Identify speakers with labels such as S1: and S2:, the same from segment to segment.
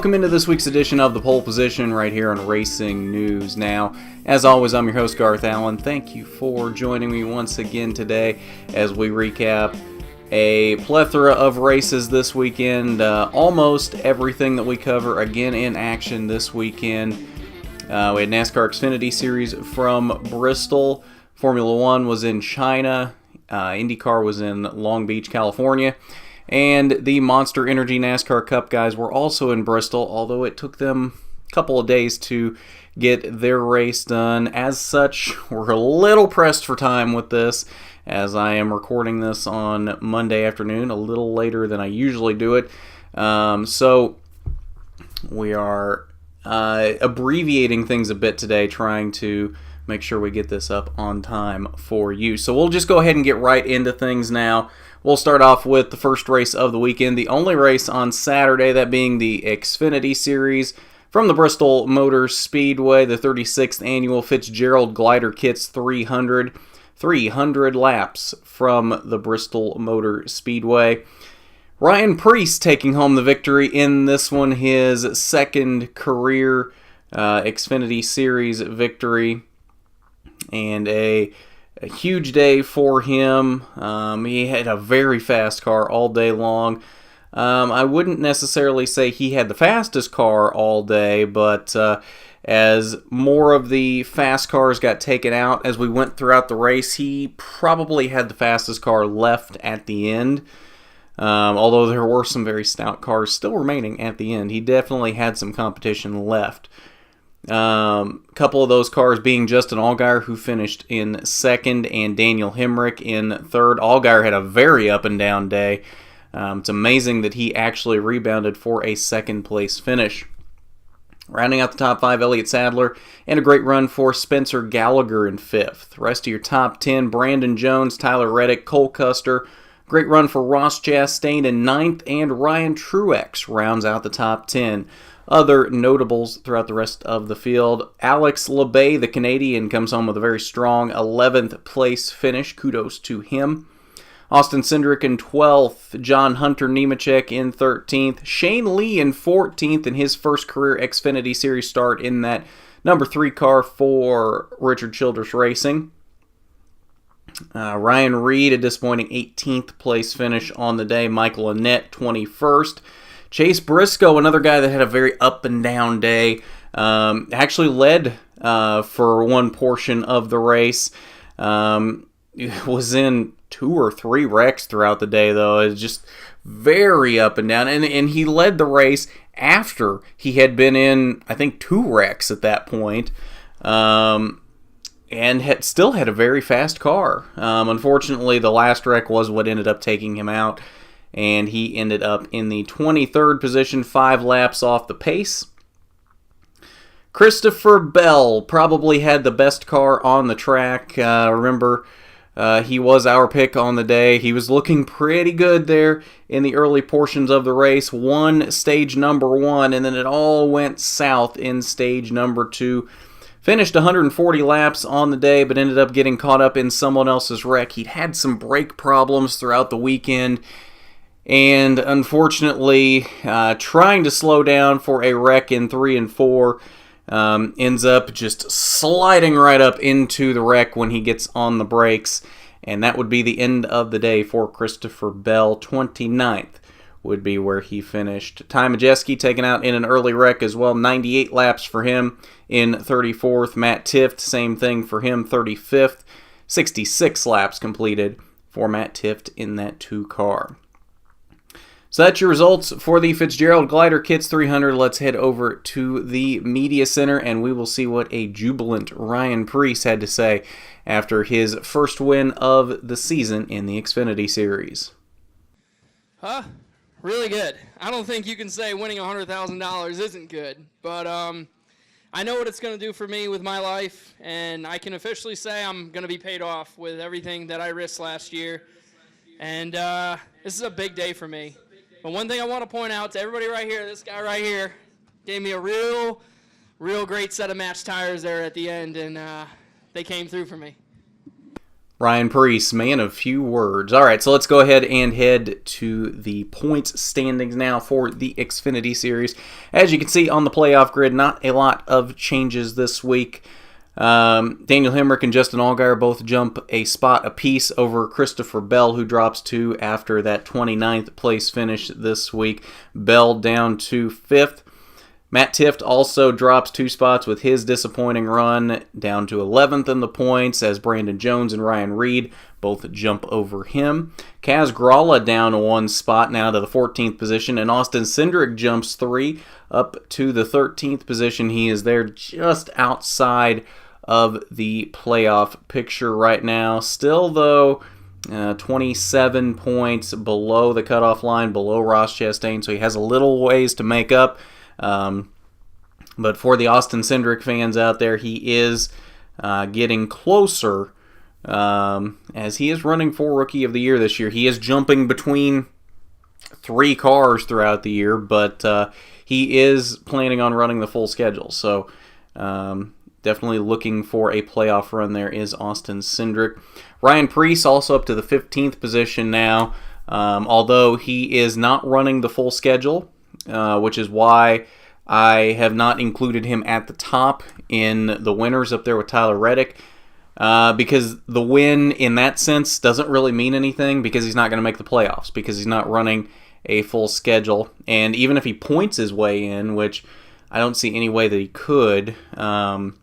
S1: welcome into this week's edition of The Pole Position right here on Racing News Now. As always, I'm your host, Garth Allen. Thank you for joining me once again today as we recap a plethora of races this weekend. Almost everything that we cover again in action this weekend. We had NASCAR Xfinity Series from Bristol. Formula One was in China. IndyCar was in Long Beach, California. And the Monster Energy NASCAR Cup guys were also in Bristol, although it took them a couple of days to get their race done. As such, we're a little pressed for time with this, as I am recording this on Monday afternoon, a little later than I usually do it. So we are abbreviating things a bit today, trying to make sure we get this up on time for you. So we'll just go ahead and get right into things now. We'll start off with the first race of the weekend, the only race on Saturday, that being the Xfinity Series from the Bristol Motor Speedway, the 36th annual Fitzgerald Glider Kits 300 laps from the Bristol Motor Speedway. Ryan Preece taking home the victory in this one, his second career Xfinity Series victory, and a huge day for him. He had a very fast car all day long. I wouldn't necessarily say he had the fastest car all day, but as more of the fast cars got taken out as we went throughout the race, he probably had the fastest car left at the end. Although there were some very stout cars still remaining at the end, he definitely had some competition left. Couple of those cars being Justin Allgaier, who finished in second, and Daniel Hemrick in third. Allgaier had a very up and down day. It's amazing that he actually rebounded for a second place finish. Rounding out the top five, Elliott Sadler, and a great run for Spencer Gallagher in fifth. Rest of your top 10, Brandon Jones, Tyler Reddick, Cole Custer. Great run for Ross Chastain in ninth, and Ryan Truex rounds out the top 10. Other notables throughout the rest of the field, Alex Labay, the Canadian, comes home with a very strong 11th place finish. Kudos to him. Austin Cindric in 12th, John Hunter Nemechek in 13th, Shane Lee in 14th in his first career Xfinity Series start in that number 3 car for Richard Childress Racing. Ryan Reed, a disappointing 18th place finish on the day. Michael Annett, 21st. Chase Briscoe, another guy that had a very up and down day, actually led for one portion of the race. Was in 2 or 3 wrecks throughout the day, though. It was just very up and down. And he led the race after he had been in, I think, 2 wrecks at that point. And still had a very fast car. Unfortunately, the last wreck was what ended up taking him out, and he ended up in the 23rd position, 5 laps off the pace. Christopher Bell probably had the best car on the track. Remember, he was our pick on the day. He was looking pretty good there in the early portions of the race. Won stage number 1, and then it all went south in stage number 2. Finished 140 laps on the day, but ended up getting caught up in someone else's wreck. He'd had some brake problems throughout the weekend, and unfortunately, trying to slow down for a wreck in 3 and 4, ends up just sliding right up into the wreck when he gets on the brakes, and that would be the end of the day for Christopher Bell. 29th would be where he finished. Ty Majeski taken out in an early wreck as well, 98 laps for him in 34th. Matt Tifft, same thing for him, 35th. 66 laps completed for Matt Tifft in that 2 car. So that's your results for the Fitzgerald Glider Kits 300. Let's head over to the Media Center, and we will see what a jubilant Ryan Preece had to say after his first win of the season in the Xfinity Series.
S2: Really good. I don't think you can say winning $100,000 isn't good, but I know what it's going to do for me with my life, and I can officially say I'm going to be paid off with everything that I risked last year, and this is a big day for me. But one thing I want to point out to everybody right here, this guy right here gave me a real great set of match tires there at the end, and they came through for me.
S1: Ryan Preece, man of few words. All right, so let's go ahead and head to the points standings now for the Xfinity Series. As you can see on the playoff grid, not a lot of changes this week. Daniel Hemrick and Justin Allgaier both jump a spot apiece over Christopher Bell, who drops 2 after that 29th place finish this week. Bell down to 5th. Matt Tifft also drops 2 spots with his disappointing run, down to 11th in the points, as Brandon Jones and Ryan Reed both jump over him. Kaz Gralla down 1 spot now to the 14th position, and Austin Cindric jumps 3 up to the 13th position. He is there just outside of the playoff picture right now. Still, though, 27 points below the cutoff line, below Ross Chastain, so he has a little ways to make up. But for the Austin Cindric fans out there, he is getting closer as he is running for Rookie of the Year this year. He is jumping between 3 cars throughout the year, but he is planning on running the full schedule. So definitely looking for a playoff run there is Austin Cindric. Ryan Preece also up to the 15th position now, although he is not running the full schedule. Which is why I have not included him at the top in the winners up there with Tyler Reddick, because the win in that sense doesn't really mean anything because he's not going to make the playoffs because he's not running a full schedule. And even if he points his way in, which I don't see any way that he could, not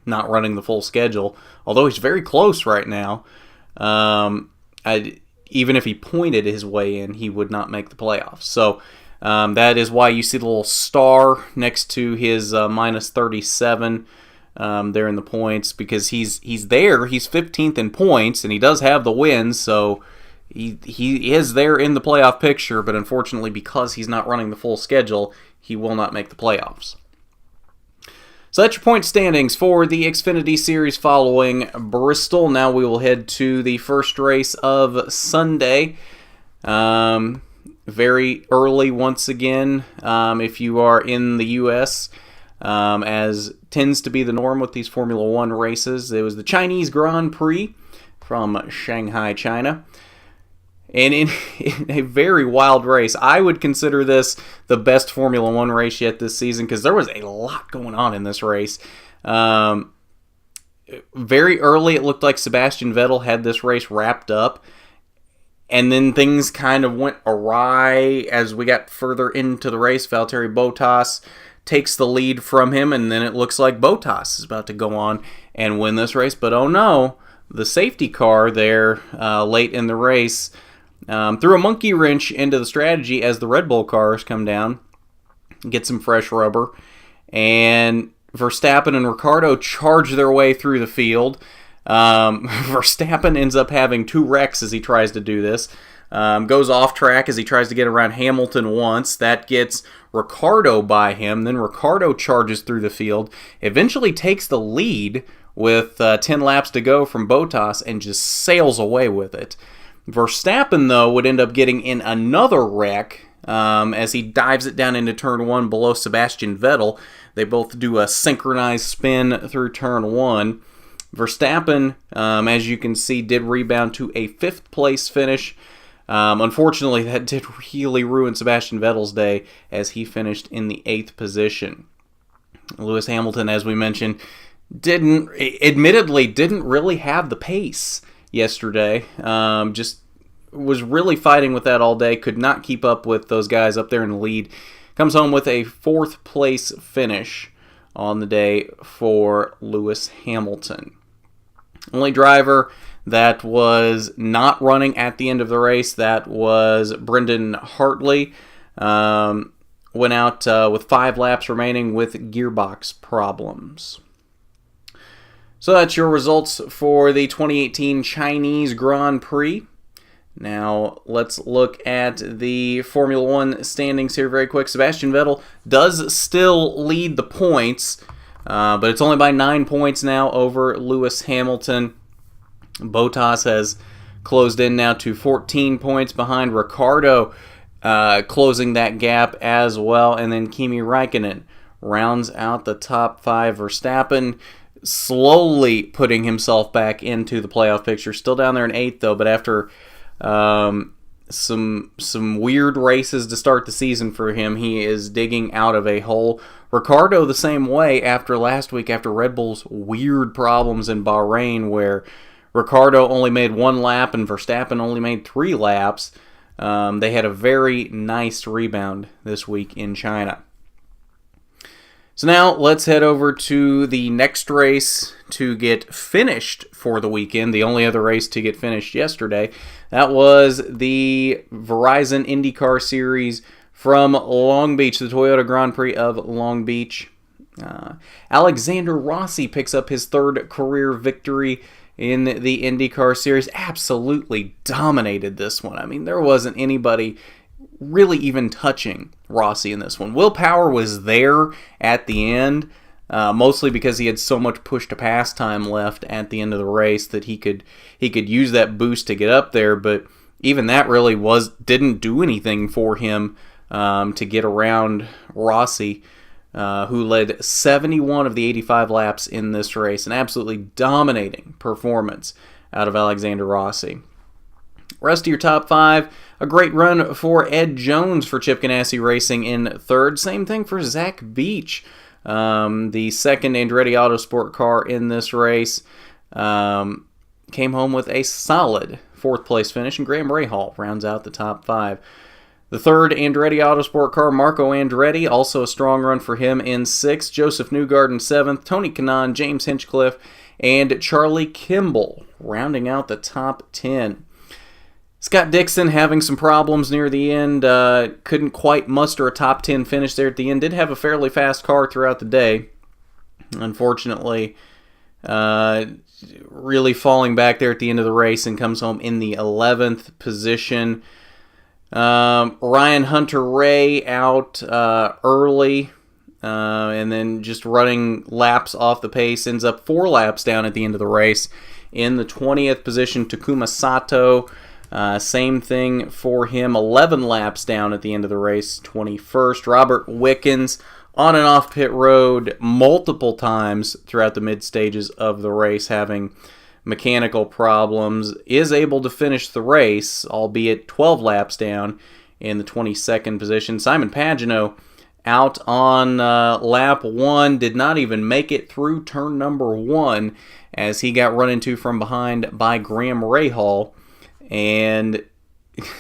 S1: running the full schedule, although he's very close right now, even if he pointed his way in, he would not make the playoffs. So that is why you see the little star next to his minus 37 there in the points, because he's there. He's 15th in points, and he does have the wins, so he is there in the playoff picture, but unfortunately, because he's not running the full schedule, he will not make the playoffs. So that's your point standings for the Xfinity Series following Bristol. Now we will head to the first race of Sunday. Very early once again, if you are in the U.S., as tends to be the norm with these Formula One races. It was the Chinese Grand Prix from Shanghai, China. And in a very wild race, I would consider this the best Formula One race yet this season because there was a lot going on in this race. Very early, it looked like Sebastian Vettel had this race wrapped up. And then things kind of went awry as we got further into the race. Valtteri Bottas takes the lead from him, and then it looks like Bottas is about to go on and win this race. But oh no, the safety car there late in the race threw a monkey wrench into the strategy as the Red Bull cars come down, get some fresh rubber, and Verstappen and Ricciardo charge their way through the field. Verstappen ends up having 2 wrecks as he tries to do this. Goes off track as he tries to get around Hamilton once. That gets Ricciardo by him. Then Ricciardo charges through the field. Eventually takes the lead with 10 laps to go from Bottas and just sails away with it. Verstappen, though, would end up getting in another wreck as he dives it down into Turn 1 below Sebastian Vettel. They both do a synchronized spin through Turn 1. Verstappen, as you can see, did rebound to a 5th place finish. Unfortunately, that did really ruin Sebastian Vettel's day as he finished in the 8th position. Lewis Hamilton, as we mentioned, admittedly didn't really have the pace yesterday. Just was really fighting with that all day. Could not keep up with those guys up there in the lead. Comes home with a 4th place finish on the day for Lewis Hamilton. Only driver that was not running at the end of the race, that was Brendan Hartley. Went out with 5 laps remaining with gearbox problems. So that's your results for the 2018 Chinese Grand Prix. Now let's look at the Formula One standings here very quick. Sebastian Vettel does still lead the points, but it's only by 9 points now over Lewis Hamilton. Bottas has closed in now to 14 points behind Ricciardo, closing that gap as well. And then Kimi Räikkönen rounds out the top 5. Verstappen slowly putting himself back into the playoff picture. Still down there in 8th, though, but after some weird races to start the season for him, he is digging out of a hole. Ricciardo the same way after last week, after Red Bull's weird problems in Bahrain, where Ricciardo only made 1 lap and Verstappen only made 3 laps. They had a very nice rebound this week in China. So now let's head over to the next race to get finished for the weekend. The only other race to get finished yesterday. That was the Verizon IndyCar Series from Long Beach, the Toyota Grand Prix of Long Beach. Alexander Rossi picks up his 3rd career victory in the IndyCar Series. Absolutely dominated this one. I mean, there wasn't anybody really even touching Rossi in this one. Will Power was there at the end, mostly because he had so much push-to-pass time left at the end of the race that he could use that boost to get up there, but even that really didn't do anything for him to get around Rossi, who led 71 of the 85 laps in this race. An absolutely dominating performance out of Alexander Rossi. Rest of your top 5, a great run for Ed Jones for Chip Ganassi Racing in 3rd. Same thing for Zach Beach, the 2nd Andretti Autosport car in this race. Came home with a solid 4th place finish, and Graham Rahal rounds out the top 5. The 3rd Andretti Autosport car, Marco Andretti, also a strong run for him in 6th. Joseph Newgarden 7th, Tony Kanaan, James Hinchcliffe, and Charlie Kimball rounding out the top 10. Scott Dixon having some problems near the end, couldn't quite muster a top 10 finish there at the end. Did have a fairly fast car throughout the day. Unfortunately, really falling back there at the end of the race, and comes home in the 11th position. Ryan Hunter-Ray out early, and then just running laps off the pace, ends up 4 laps down at the end of the race. In the 20th position, Takuma Sato, same thing for him, 11 laps down at the end of the race, 21st. Robert Wickens on and off pit road multiple times throughout the mid stages of the race, having mechanical problems, is able to finish the race, albeit 12 laps down in the 22nd position. Simon Pagenaud out on lap 1, did not even make it through turn number 1 as he got run into from behind by Graham Rahal, and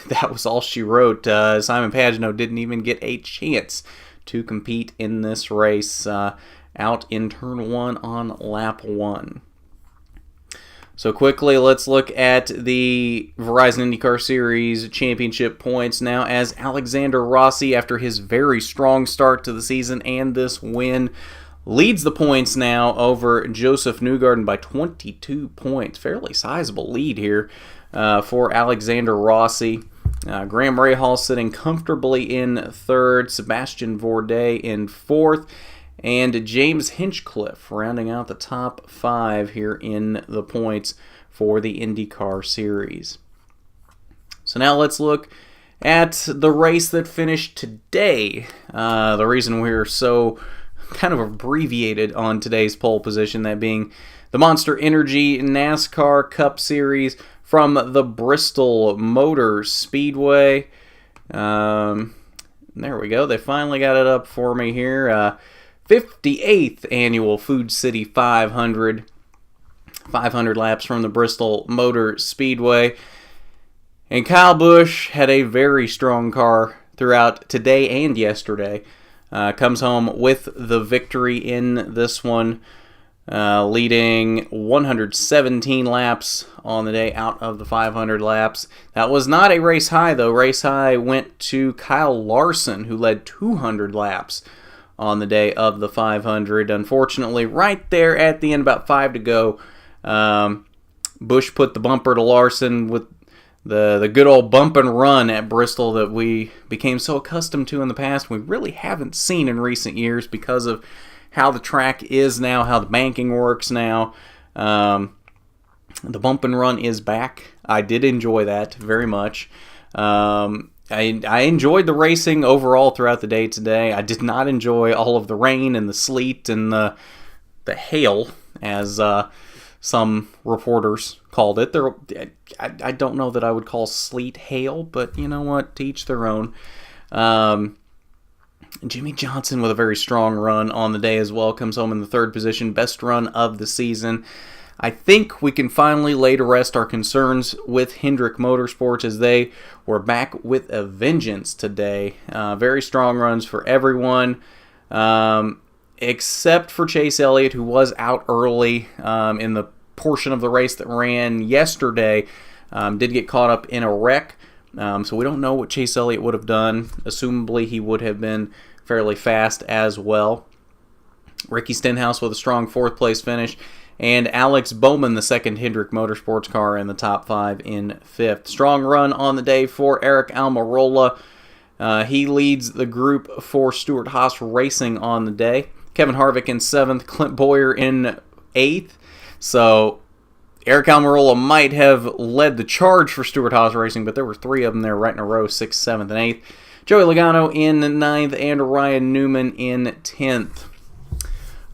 S1: that was all she wrote. Simon Pagenaud didn't even get a chance to compete in this race, out in turn 1 on lap 1. So quickly, let's look at the Verizon IndyCar Series championship points now, as Alexander Rossi, after his very strong start to the season and this win, leads the points now over Joseph Newgarden by 22 points. Fairly sizable lead here for Alexander Rossi. Graham Rahal sitting comfortably in 3rd, Sebastian Bourdais in 4th, and James Hinchcliffe rounding out the top 5 here in the points for the IndyCar Series. So now let's look at the race that finished today. The reason we're so kind of abbreviated on today's pole position, that being the Monster Energy NASCAR Cup Series from the Bristol Motor Speedway. There we go. They finally got it up for me here. 58th Annual Food City 500. 500 laps from the Bristol Motor Speedway. And Kyle Busch had a very strong car throughout today and yesterday. Comes home with the victory in this one, leading 117 laps on the day out of the 500 laps. That was not a race high, though. Race high went to Kyle Larson, who led 200 laps on the day of the 500. Unfortunately, right there at the end, about 5 to go, Busch put the bumper to Larson with the good old bump and run at Bristol that we became so accustomed to in the past. We really haven't seen in recent years because of how the track is now, how the banking works now. The bump and run is back. I did enjoy that very much. I enjoyed the racing overall throughout the day today. I did not enjoy all of the rain and the sleet and the hail as some reporters called it. I don't know that I would call sleet hail, but you know what? To each their own. Jimmy Johnson with a very strong run on the day as well, comes home in the third position, best run of the season. I think we can finally lay to rest our concerns with Hendrick Motorsports as they were back with a vengeance today. Very strong runs for everyone, except for Chase Elliott, who was out early in the portion of the race that ran yesterday. Did get caught up in a wreck, so we don't know what Chase Elliott would have done. Assumably, he would have been fairly fast as well. Ricky Stenhouse with a strong fourth place finish, and Alex Bowman, the second Hendrick Motorsports car, in the top 5 in fifth. Strong run on the day for Eric Almirola. He leads the group for Stewart-Haas Racing on the day. Kevin Harvick in 7th, Clint Boyer in 8th. So Eric Almirola might have led the charge for Stewart-Haas Racing, but there were 3 of them there right in a row, 6th, 7th, and 8th. Joey Logano in 9th, and Ryan Newman in 10th.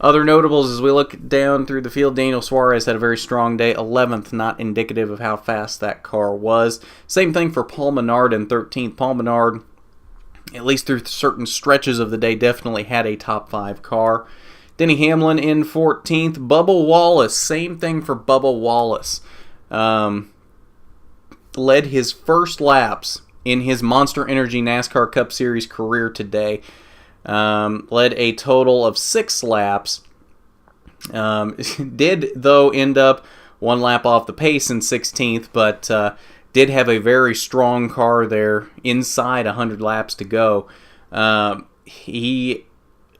S1: Other notables as we look down through the field, Daniel Suarez had a very strong day, 11th, not indicative of how fast that car was. Same thing for Paul Menard in 13th. Paul Menard, at least through certain stretches of the day, definitely had a top 5 car. Denny Hamlin in 14th. Bubba Wallace, same thing for Bubba Wallace. Led his first laps in his Monster Energy NASCAR Cup Series career today. Led a total of 6 laps. Did, though, end up 1 lap off the pace in 16th, but did have a very strong car there inside 100 laps to go. He,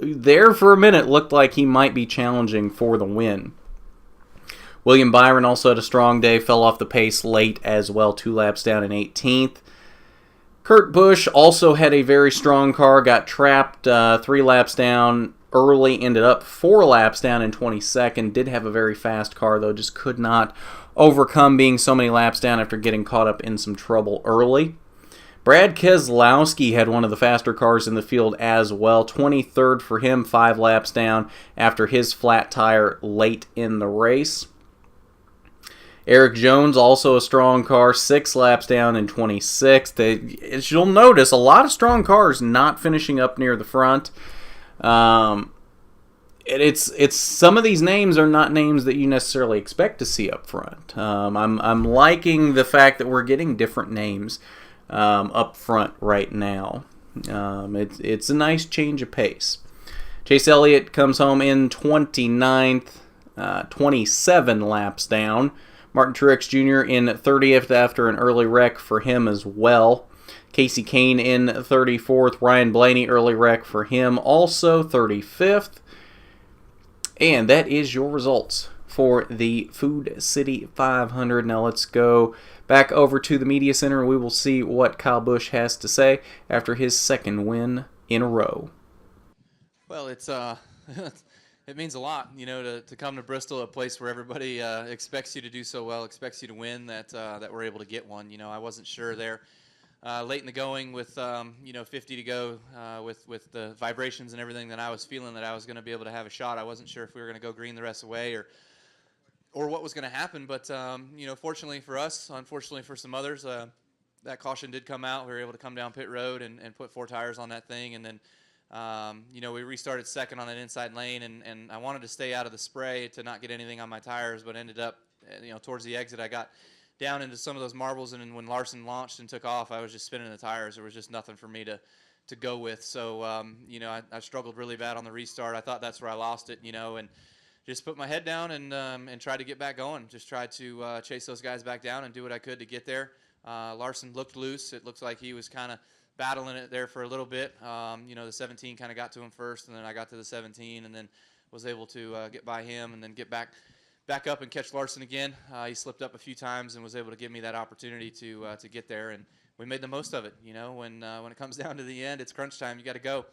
S1: there for a minute, looked like he might be challenging for the win. William Byron also had a strong day, fell off the pace late as well, 2 laps down in 18th. Kurt Busch also had a very strong car, got trapped 3 laps down early, ended up 4 laps down in 22nd. Did have a very fast car, though, just could not overcome being so many laps down after getting caught up in some trouble early. Brad Keselowski had one of the faster cars in the field as well, 23rd for him, 5 laps down after his flat tire late in the race. Eric Jones, also a strong car, 6 laps down in 26th. As you'll notice, a lot of strong cars not finishing up near the front. It's some of these names are not names that you necessarily expect to see up front. I'm liking the fact that we're getting different names up front right now. It's a nice change of pace. Chase Elliott comes home in 29th, 27 laps down. Martin Truex Jr. in 30th after an early wreck for him as well. Casey Kane in 34th. Ryan Blaney, early wreck for him, also 35th. And that is your results for the Food City 500. Now let's go back over to the media center and we will see what Kyle Busch has to say after his second win in a row.
S3: Well, it's it means a lot, to come to Bristol, a place where everybody expects you to do so well, expects you to win, that we're able to get one. I wasn't sure there late in the going with 50 to go with the vibrations and everything that I was feeling, that I was going to be able to have a shot. I wasn't sure if we were going to go green the rest of the way or what was going to happen. But fortunately for us, unfortunately for some others, that caution did come out. We were able to come down pit road and put 4 tires on that thing, and then we restarted second on an inside lane, and I wanted to stay out of the spray to not get anything on my tires, but ended up, towards the exit, I got down into some of those marbles, and when Larson launched and took off, I was just spinning the tires. There was just nothing for me to go with. So, I struggled really bad on the restart. I thought that's where I lost it, and just put my head down and tried to get back going. Just tried to chase those guys back down and do what I could to get there. Larson looked loose. It looked like he was kind of battling it there for a little bit. The 17 kind of got to him first, and then I got to the 17 and then was able to get by him and then get back up and catch Larson again. He slipped up a few times and was able to give me that opportunity to get there, and we made the most of it. When it comes down to the end, it's crunch time. You got to go.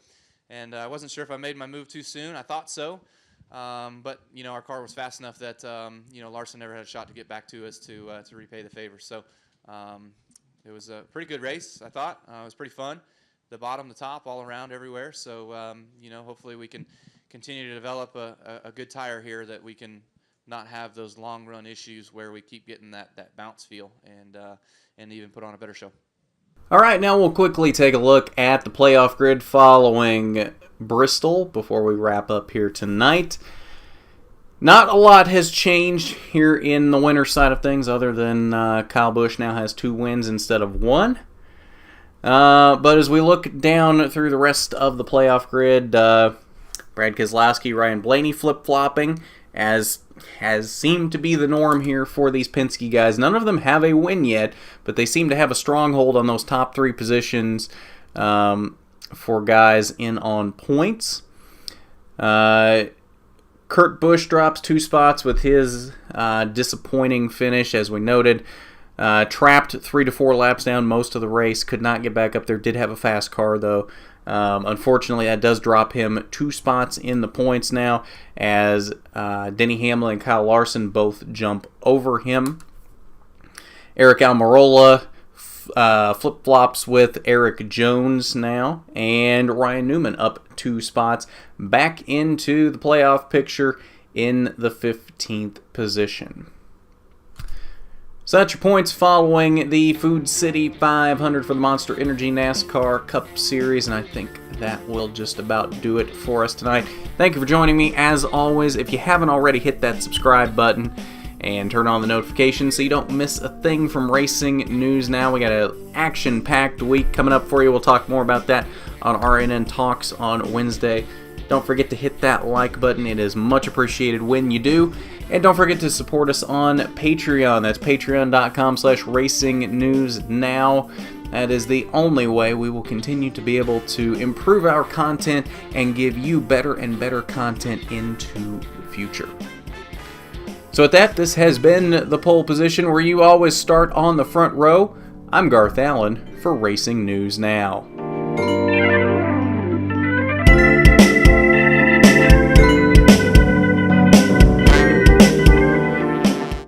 S3: And I wasn't sure if I made my move too soon. I thought so. But, our car was fast enough that, Larson never had a shot to get back to us to repay the favor. So it was a pretty good race, I thought. It was pretty fun. The bottom, the top, all around, everywhere. So, hopefully we can continue to develop a good tire here that we can not have those long run issues where we keep getting that bounce feel and even put on a better show.
S1: All right, now we'll quickly take a look at the playoff grid following Bristol before we wrap up here tonight. Not a lot has changed here in the winner side of things other than Kyle Busch now has 2 wins instead of 1. But as we look down through the rest of the playoff grid, Brad Keselowski, Ryan Blaney flip-flopping, as has seemed to be the norm here for these Penske guys. None of them have a win yet, but they seem to have a stronghold on those top 3 positions for guys in on points. Kurt Busch drops 2 spots with his disappointing finish, as we noted. Trapped 3 to 4 laps down most of the race. Could not get back up there. Did have a fast car, though. Unfortunately, that does drop him 2 spots in the points now, as Denny Hamlin and Kyle Larson both jump over him. Eric Almirola flip-flops with Eric Jones now, and Ryan Newman up 2 spots back into the playoff picture in the 15th position. So that's your points following the Food City 500 for the Monster Energy NASCAR Cup Series, and I think that will just about do it for us tonight. Thank you for joining me. As always, if you haven't already, hit that subscribe button and turn on the notifications so you don't miss a thing from Racing News Now. We got an action-packed week coming up for you. We'll talk more about that on RNN Talks on Wednesday. Don't forget to hit that like button. It is much appreciated when you do. And don't forget to support us on Patreon. That's patreon.com/racingnewsnow. That is the only way we will continue to be able to improve our content and give you better and better content into the future. So with that, this has been the pole position where you always start on the front row. I'm Garth Allen for Racing News Now.